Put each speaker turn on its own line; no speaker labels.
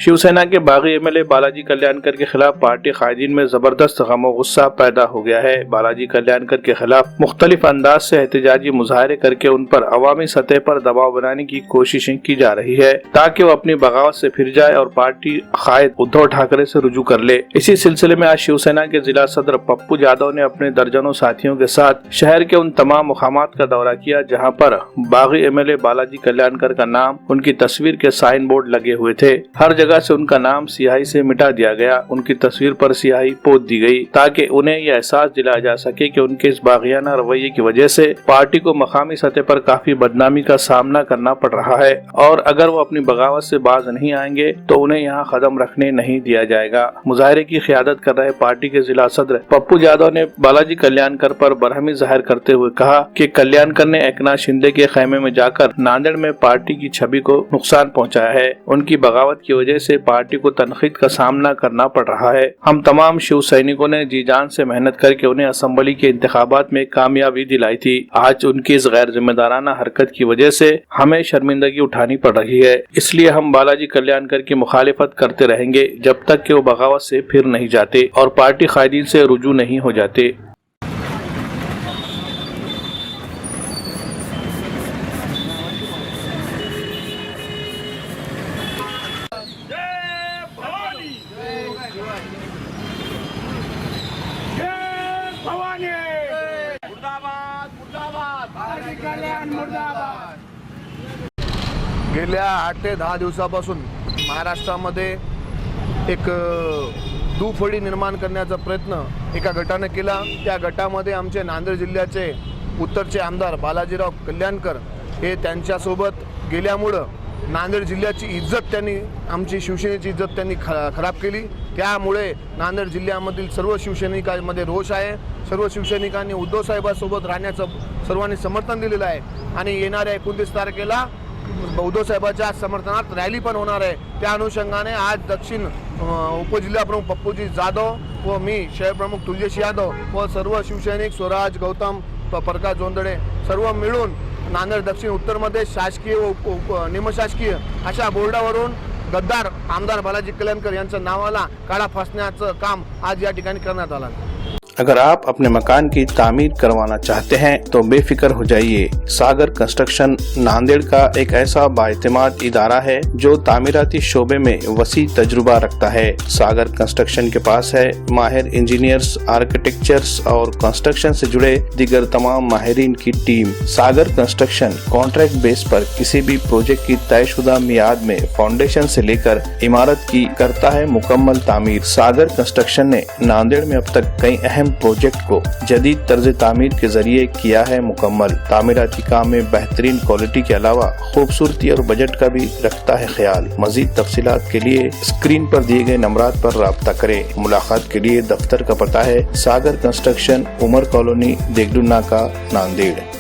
शिवसेना के बागी एमएलए बालाजी कल्याणकर के खिलाफ पार्टी कायदीन में जबरदस्त गम और गुस्सा पैदा हो गया है। बालाजी कल्याणकर के खिलाफ मुख्तलिफ अंदाज से एहतजाजी मुजाहरे करके उन पर अवामी सतह पर दबाव बनाने की कोशिशें की जा रही है ताकि वो अपनी बगावत से फिर जाए और पार्टी कायद उद्धव ठाकरे से रुजू कर ले। इसी सिलसिले में आज शिवसेना के जिला सदर पप्पू यादव ने अपने दर्जनों साथियों के साथ शहर के उन तमाम मुकामात का दौरा किया जहां पर बागी एमएलए बालाजी कल्याणकर का नाम, उनकी तस्वीर के साइन बोर्ड लगे हुए थे। हर जगह से उनका नाम स्याही से मिटा दिया गया, उनकी तस्वीर पर स्याही पोत दी गई ताकि उन्हें यह एहसास दिलाया जा सके कि उनके इस बागियाना रवैये की वजह से पार्टी को मकामी सतह पर काफी बदनामी का सामना करना पड़ रहा है और अगर वो अपनी बगावत से बाज नहीं आएंगे तो उन्हें यहाँ कदम रखने नहीं दिया जाएगा। मुजाहरे की क़ियादत कर रहे पार्टी के जिला सदर पप्पू यादव ने बालाजी कल्याणकर पर बरहमी जाहिर करते हुए कहा कि कल्याणकर ने एकनाथ शिंदे के खेमे में जाकर नांदेड़ में पार्टी की छवि को नुकसान पहुँचाया है। उनकी बगावत की वजह से पार्टी को तनकीद का सामना करना पड़ रहा है। हम तमाम शिव सैनिकों ने जी जान से मेहनत करके उन्हें असेंबली के इंतखाबात में कामयाबी दिलाई थी। आज उनकी इस गैर जिम्मेदाराना हरकत की वजह से हमें शर्मिंदगी उठानी पड़ रही है, इसलिए हम बालाजी कल्याणकर की मुखालिफत करते रहेंगे जब तक कि वो बगावत से फिर नहीं जाते और पार्टी कायदीन से रुजू नहीं हो जाते।
गेल्या 8 ते 10 दिवसापासून महाराष्ट्रामध्ये एक दुफळी निर्माण करण्याचा प्रयत्न एका गटाने केला। त्या गटामध्ये आमचे नांदेड जिल्ह्याचे उत्तरचे आमदार बालाजीराव कल्याणकर हे त्यांच्यासोबत गेल्यामुळे नांदेड जिल्ह्याची इज्जत त्यांनी, आमची शिवसेनेची इज्जत त्यांनी खराब केली। त्यामुळे नांदेड जिल्ह्यामधील सर्व शिवसैनिकांमध्ये रोष आहे। सर्व शिवसैनिकांनी उद्धव साहेबांसोबत राहण्याचं सर्वांनी समर्थन दिलेलं आहे आणि येणाऱ्या 29 तारखेला उद्धव साहेबांच्या समर्थनात रॅली पण होणार आहे। त्या अनुषंगाने आज दक्षिण उपजिल्हाप्रमुख पप्पूजी जाधव व मी शहर प्रमुख तुलजेश यादव व सर्व शिवसैनिक स्वराज गौतम प्रकाश जोंधळे सर्व मिळून नांदेड दक्षिण उत्तरमध्ये शासकीय व निमशासकीय अशा बोर्डावरून गद्दार आमदार बालाजी कल्याणकर यांच्या नावाला काळा फासण्याचं काम आज या ठिकाणी करण्यात आलं।
अगर आप अपने मकान की तामीर करवाना चाहते हैं तो बेफिक्र हो जाइए। सागर कंस्ट्रक्शन नांदेड़ का एक ऐसा बाएतमाद इदारा है जो तामीराती शोबे में वसी तजुर्बा रखता है। सागर कंस्ट्रक्शन के पास है माहिर इंजीनियर्स, आर्किटेक्चर्स और कंस्ट्रक्शन से जुड़े दीगर तमाम माहिरीन की टीम। सागर कंस्ट्रक्शन कॉन्ट्रैक्ट बेस पर किसी भी प्रोजेक्ट की तयशुदा मियाद में फाउंडेशन से लेकर इमारत की करता है मुकम्मल तामीर। सागर कंस्ट्रक्शन ने नांदेड़ में अब तक कई अहम प्रोजेक्ट को जदीद तर्ज तामीर के जरिए किया है मुकम्मल। तामीराती काम में बेहतरीन क्वालिटी के अलावा खूबसूरती और बजट का भी रखता है ख्याल। मजीद तफसीलात के लिए स्क्रीन पर दिए गए नंबरात पर राब्ता करें। मुलाकात के लिए दफ्तर का पता है सागर कंस्ट्रक्शन, उमर कॉलोनी, देगलू नाका, नांदेड़।